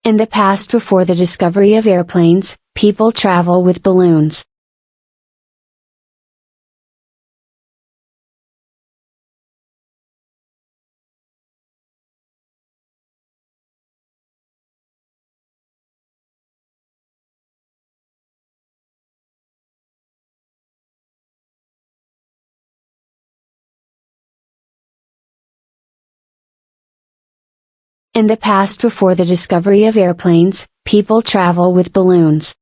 In the past, before the discovery of airplanes, people travel with balloons. In the past, before the discovery of airplanes, people travel with balloons.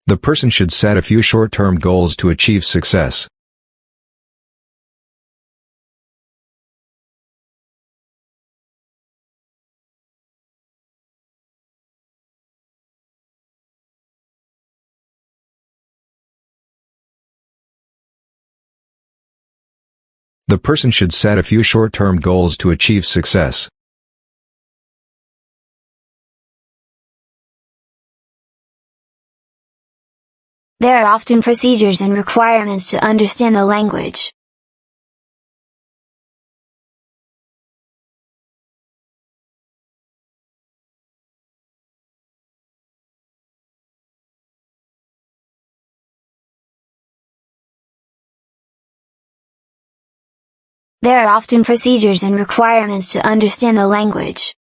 The person should set a few short-term goals to achieve success. The person should set a few short-term goals to achieve success. There are often procedures and requirements to understand the language. There are often procedures and requirements to understand the language.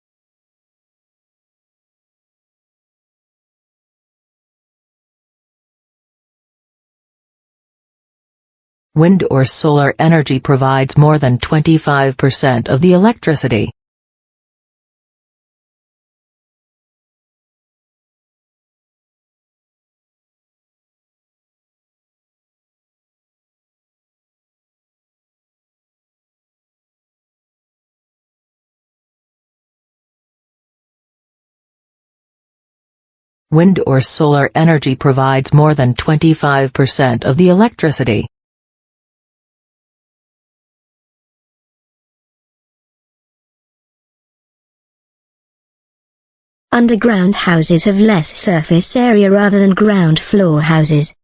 Wind or solar energy provides more than 25% of the electricity. Wind or solar energy provides more than 25% of the electricity. Underground houses have less surface area rather than ground floor houses.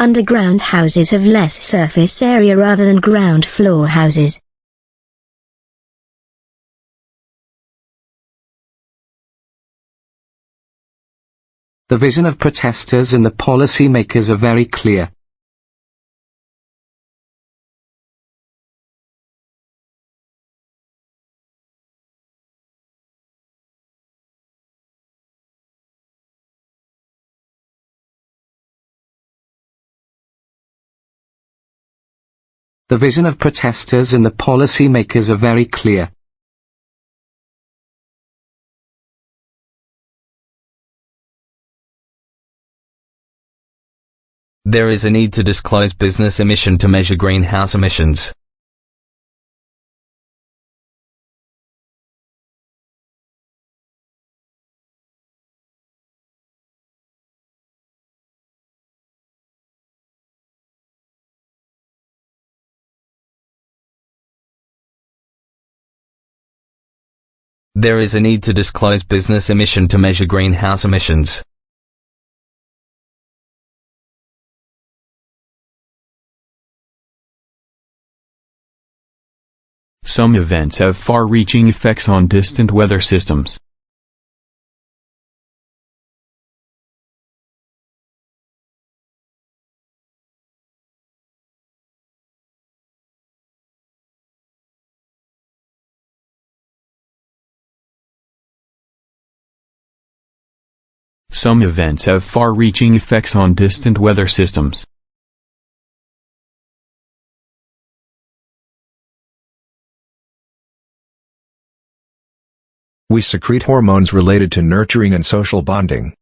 Underground houses have less surface area rather than ground floor houses. The vision of protestors and the policy makers are very clear. The vision of protestors and the policy makers are very clear. There is a need to disclose business emission to measure greenhouse emissions. There is a need to disclose business emission to measure greenhouse emissions. Some events have far-reaching effects on distant weather systems. Some events have far-reaching effects on distant weather systems. We secrete hormones related to nurturing and social bonding.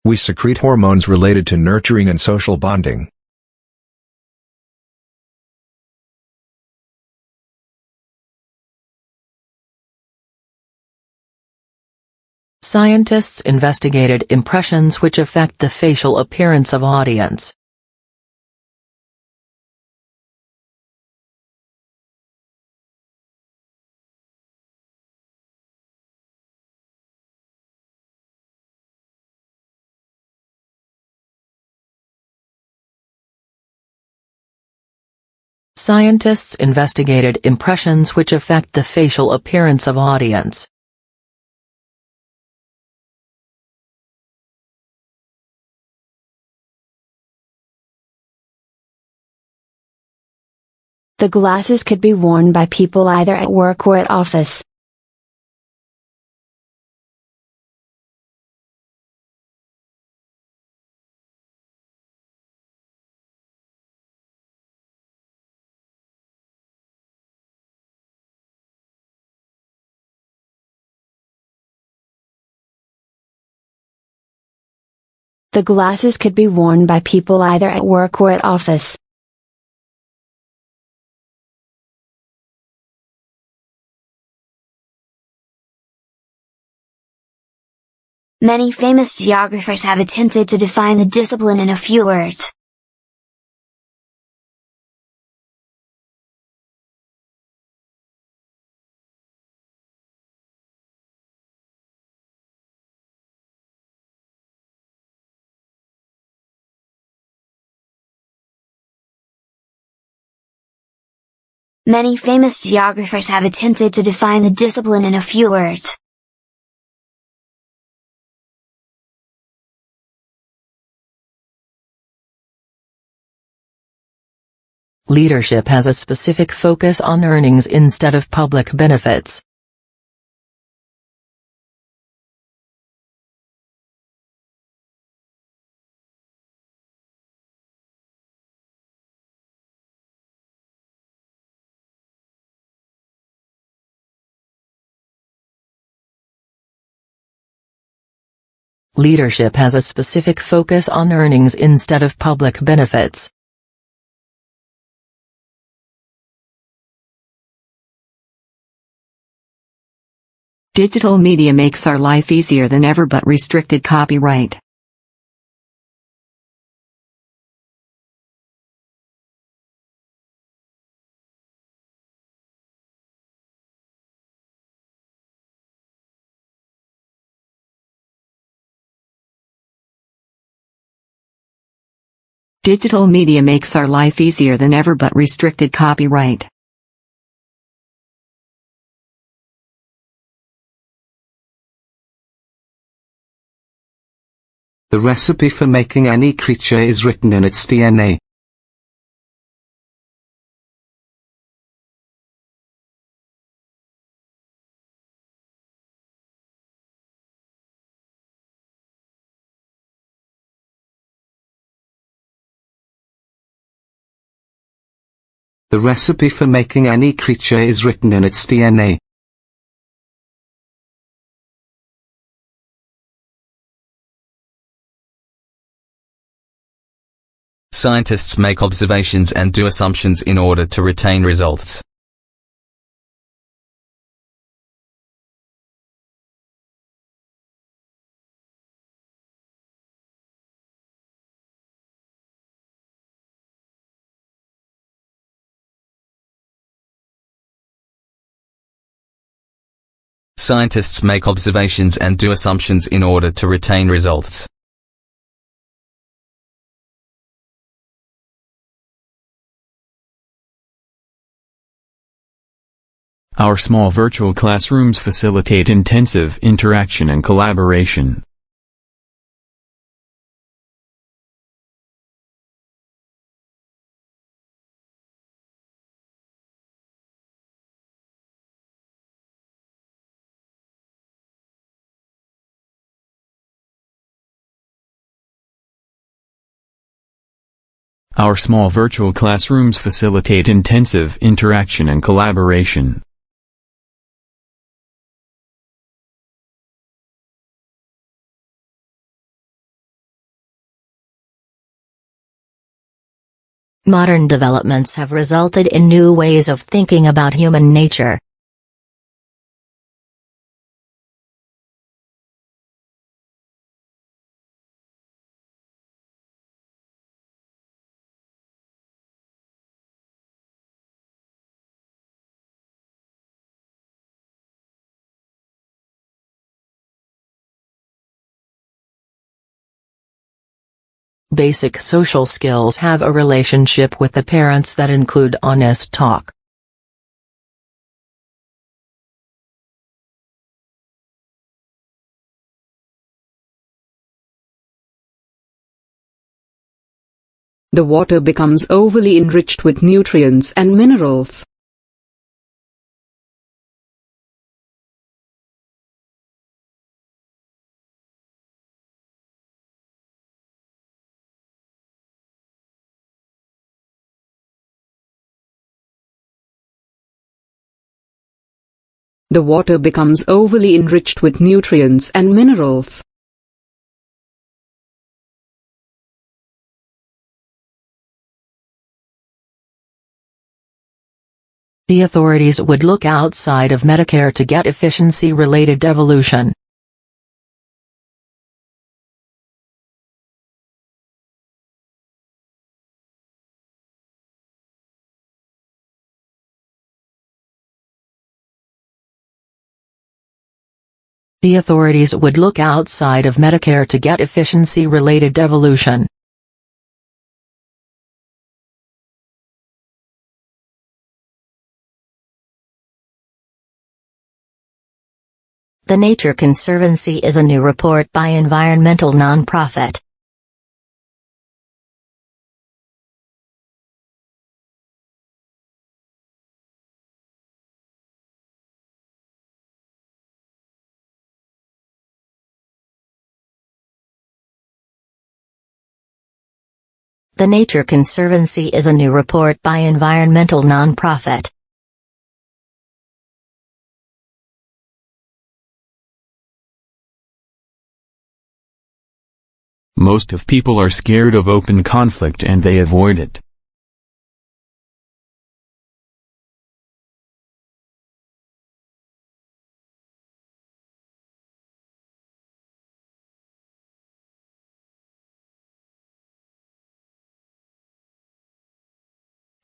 We secrete hormones related to nurturing and social bonding. Scientists investigated impressions which affect the facial appearance of audience. Scientists investigated impressions which affect the facial appearance of audience. The glasses could be worn by people either at work or at office. The glasses could be worn by people either at work or at office. Many famous geographers have attempted to define the discipline in a few words. Many famous geographers have attempted to define the discipline in a few words. Leadership has a specific focus on earnings instead of public benefits. Leadership has a specific focus on earnings instead of public benefits. Digital media makes our life easier than ever but restricted copyright. Digital media makes our life easier than ever but restricted copyright. The recipe for making any creature is written in its DNA. The recipe for making any creature is written in its DNA. Scientists make observations and do assumptions in order to retain results. Scientists make observations and do assumptions in order to retain results. Our small virtual classrooms facilitate intensive interaction and collaboration. Our small virtual classrooms facilitate intensive interaction and collaboration. Modern developments have resulted in new ways of thinking about human nature. Basic social skills have a relationship with the parents that include honest talk. The water becomes overly enriched with nutrients and minerals. The water becomes overly enriched with nutrients and minerals. The authorities would look outside of Medicare to get efficiency-related devolution. The authorities would look outside of Medicare to get efficiency-related devolution. The Nature Conservancy is a new report by environmental nonprofit. The Nature Conservancy is a new report by environmental nonprofit. Most of people are scared of open conflict and they avoid it.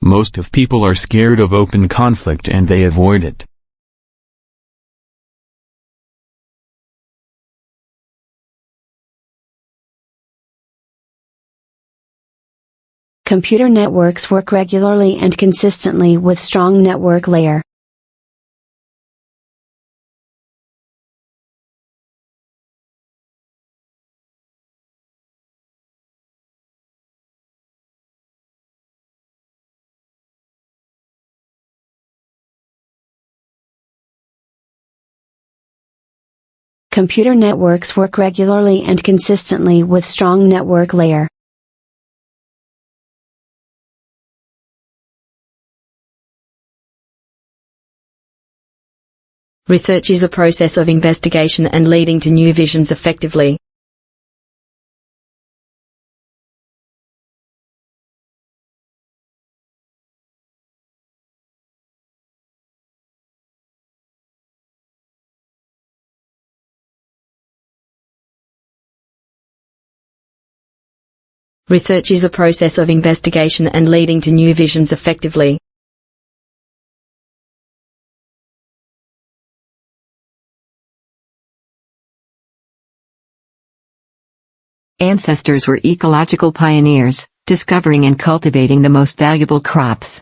Most of people are scared of open conflict and they avoid it. Computer networks work regularly and consistently with strong network layer. Computer networks work regularly and consistently with strong network layer. Research is a process of investigation and leading to new visions effectively. Research is a process of investigation and leading to new visions effectively. Ancestors were ecological pioneers, discovering and cultivating the most valuable crops.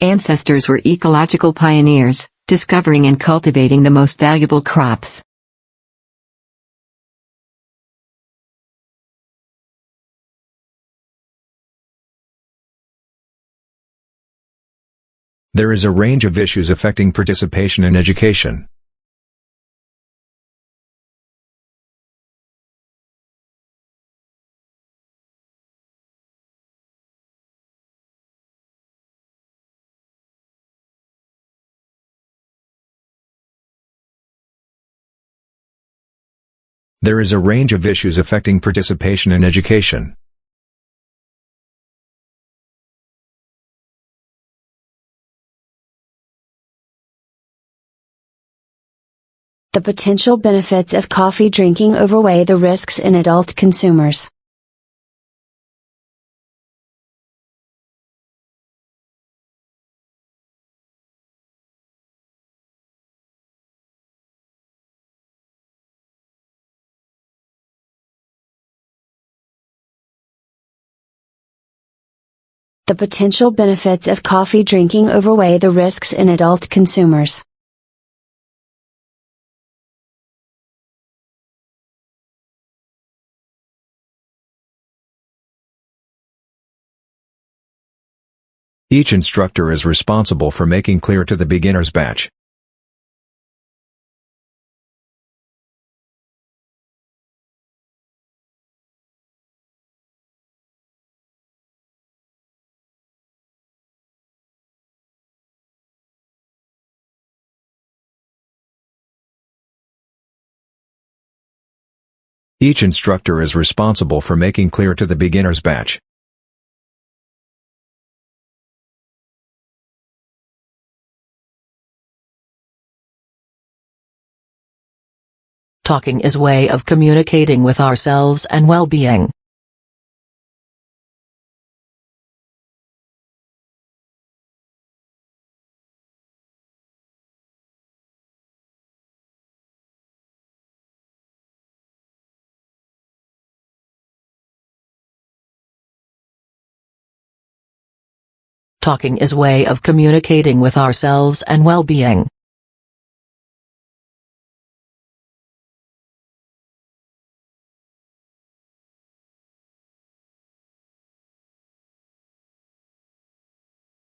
Ancestors were ecological pioneers, discovering and cultivating the most valuable crops. There is a range of issues affecting participation in education. There is a range of issues affecting participation in education. The potential benefits of coffee drinking overweigh the risks in adult consumers. The potential benefits of coffee drinking overweigh the risks in adult consumers. Each instructor is responsible for making clear to the beginner's batch. Each instructor is responsible for making clear to the beginner's batch. Talking is a way of communicating with ourselves and well-being. Talking is a way of communicating with ourselves and well-being.